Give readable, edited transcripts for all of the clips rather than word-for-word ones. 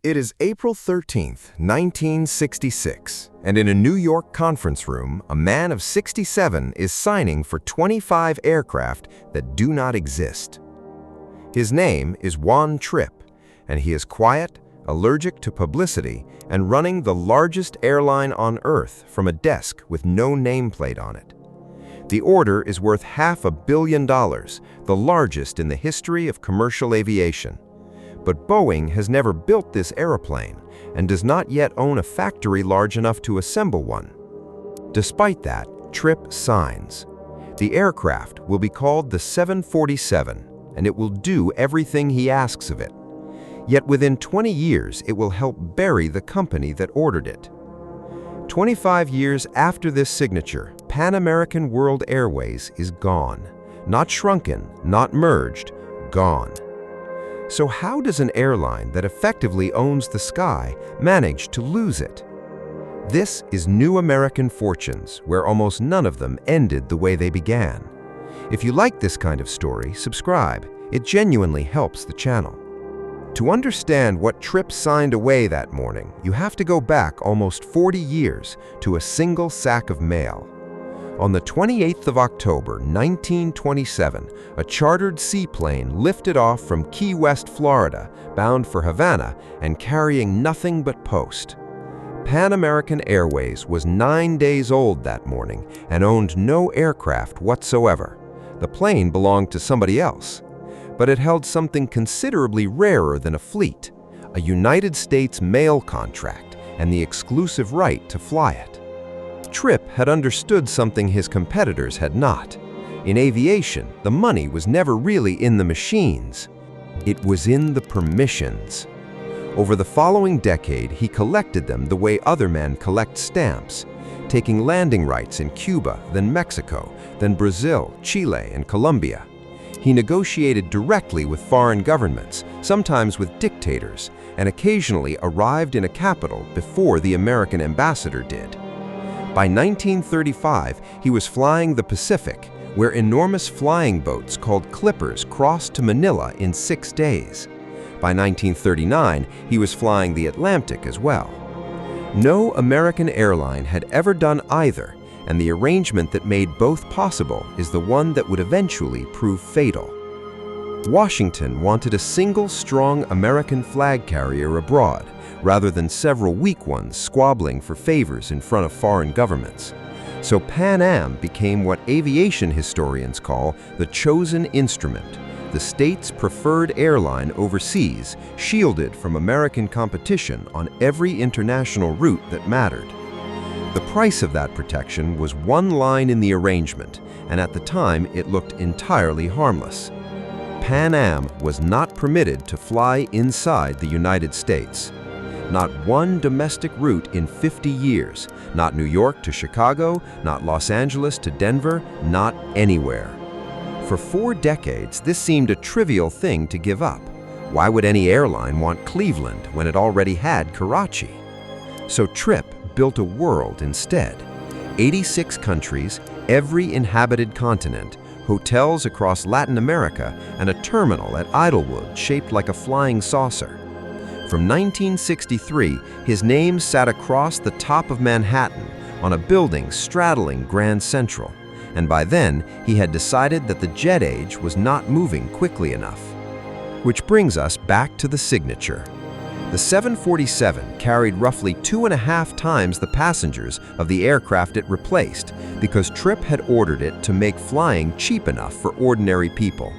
It is April 13th, 1966, and in a New York conference room, a man of 67 is signing for 25 aircraft that do not exist. His name is Juan Trippe, and he is quiet, allergic to publicity, and running the largest airline on Earth from a desk with no nameplate on it. The order is worth $500 million, the largest in the history of commercial aviation. But Boeing has never built this airplane and does not yet own a factory large enough to assemble one. Despite that, Trippe signs. The aircraft will be called the 747, and it will do everything he asks of it. Yet within 20 years, it will help bury the company that ordered it. 25 years after this signature, Pan American World Airways is gone. Not shrunken, not merged, gone. So how does an airline that effectively owns the sky manage to lose it? This is New American Fortunes, where almost none of them ended the way they began. If you like this kind of story, subscribe. It genuinely helps the channel. To understand what Trippe signed away that morning, you have to go back almost 40 years to a single sack of mail. On the 28th of October, 1927, a chartered seaplane lifted off from Key West, Florida, bound for Havana and carrying nothing but post. Pan American Airways was 9 days old that morning and owned no aircraft whatsoever. The plane belonged to somebody else. But it held something considerably rarer than a fleet, a United States mail contract and the exclusive right to fly it. Trippe had understood something his competitors had not. In aviation, the money was never really in the machines. It was in the permissions. Over the following decade, he collected them the way other men collect stamps, taking landing rights in Cuba, then Mexico, then Brazil, Chile, and Colombia. He negotiated directly with foreign governments, sometimes with dictators, and occasionally arrived in a capital before the American ambassador did. By 1935, he was flying the Pacific, where enormous flying boats called clippers crossed to Manila in 6 days. By 1939, he was flying the Atlantic as well. No American airline had ever done either, and the arrangement that made both possible is the one that would eventually prove fatal. Washington wanted a single strong American flag carrier abroad, rather than several weak ones squabbling for favors in front of foreign governments. So Pan Am became what aviation historians call the chosen instrument, the state's preferred airline overseas, shielded from American competition on every international route that mattered. The price of that protection was one line in the arrangement, and at the time it looked entirely harmless. Pan Am was not permitted to fly inside the United States. Not one domestic route in 50 years, not New York to Chicago, not Los Angeles to Denver, not anywhere. For 4 decades, this seemed a trivial thing to give up. Why would any airline want Cleveland when it already had Karachi? So Trippe built a world instead. 86 countries, every inhabited continent, hotels across Latin America, and a terminal at Idlewood shaped like a flying saucer. From 1963, his name sat across the top of Manhattan on a building straddling Grand Central, and by then he had decided that the jet age was not moving quickly enough. Which brings us back to the signature. The 747 carried roughly 2.5 times the passengers of the aircraft it replaced because Trippe had ordered it to make flying cheap enough for ordinary people.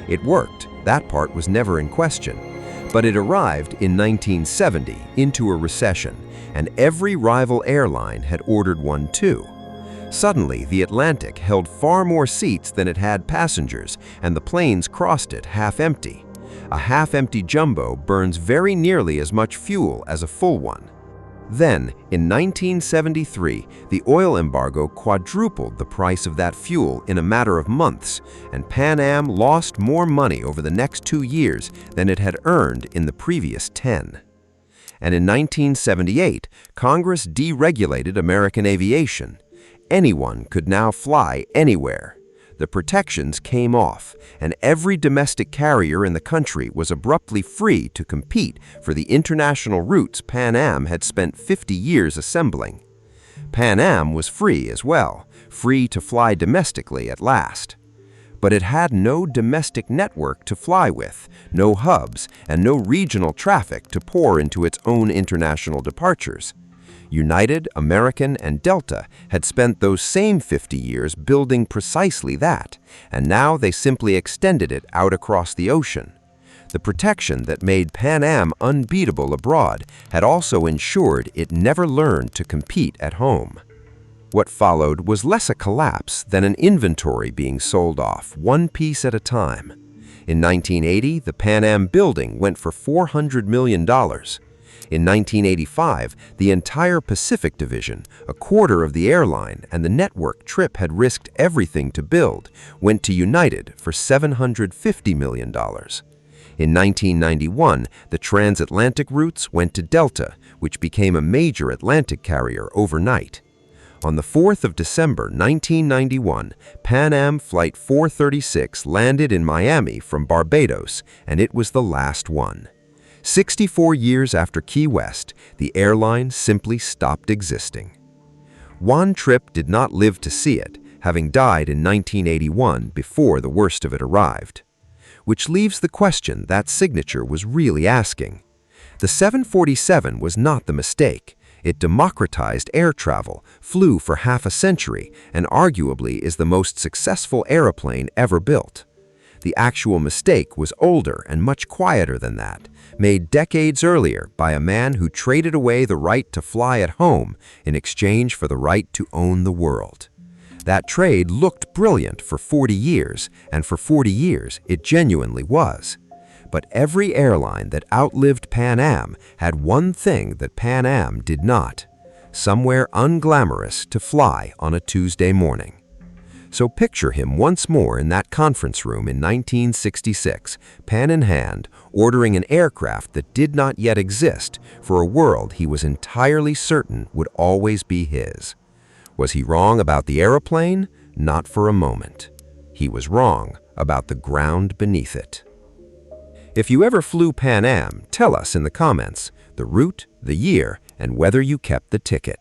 It worked, that part was never in question. But it arrived in 1970 into a recession, and every rival airline had ordered one too. Suddenly, the Atlantic held far more seats than it had passengers, and the planes crossed it half empty. A half-empty jumbo burns very nearly as much fuel as a full one. Then, in 1973, the oil embargo quadrupled the price of that fuel in a matter of months, and Pan Am lost more money over the next 2 years than it had earned in the previous 10. And in 1978, Congress deregulated American aviation. Anyone could now fly anywhere. the protections came off, and every domestic carrier in the country was abruptly free to compete for the international routes Pan Am had spent 50 years assembling. Pan Am was free as well, free to fly domestically at last. But it had no domestic network to fly with, no hubs, and no regional traffic to pour into its own international departures. United, American, and Delta had spent those same 50 years building precisely that, and now they simply extended it out across the ocean. The protection that made Pan Am unbeatable abroad had also ensured it never learned to compete at home. What followed was less a collapse than an inventory being sold off, one piece at a time. In 1980, the Pan Am building went for $400 million. In 1985, the entire Pacific division, a quarter of the airline and the network Trip had risked everything to build, went to United for $750 million. In 1991, the transatlantic routes went to Delta, which became a major Atlantic carrier overnight. On the 4th of December 1991, Pan Am Flight 436 landed in Miami from Barbados, and it was the last one. 64 years after Key West, the airline simply stopped existing. Juan Trippe did not live to see it, having died in 1981 before the worst of it arrived. Which leaves the question that signature was really asking. The 747 was not the mistake. It democratized air travel, flew for half a century, and arguably is the most successful airplane ever built. The actual mistake was older and much quieter than that, made decades earlier by a man who traded away the right to fly at home in exchange for the right to own the world. That trade looked brilliant for 40 years, and for 40 years it genuinely was. But every airline that outlived Pan Am had one thing that Pan Am did not: somewhere unglamorous to fly on a Tuesday morning. So picture him once more in that conference room in 1966, pen in hand, ordering an aircraft that did not yet exist for a world he was entirely certain would always be his. Was he wrong about the aeroplane? Not for a moment. He was wrong about the ground beneath it. If you ever flew Pan Am, tell us in the comments the route, the year, and whether you kept the ticket.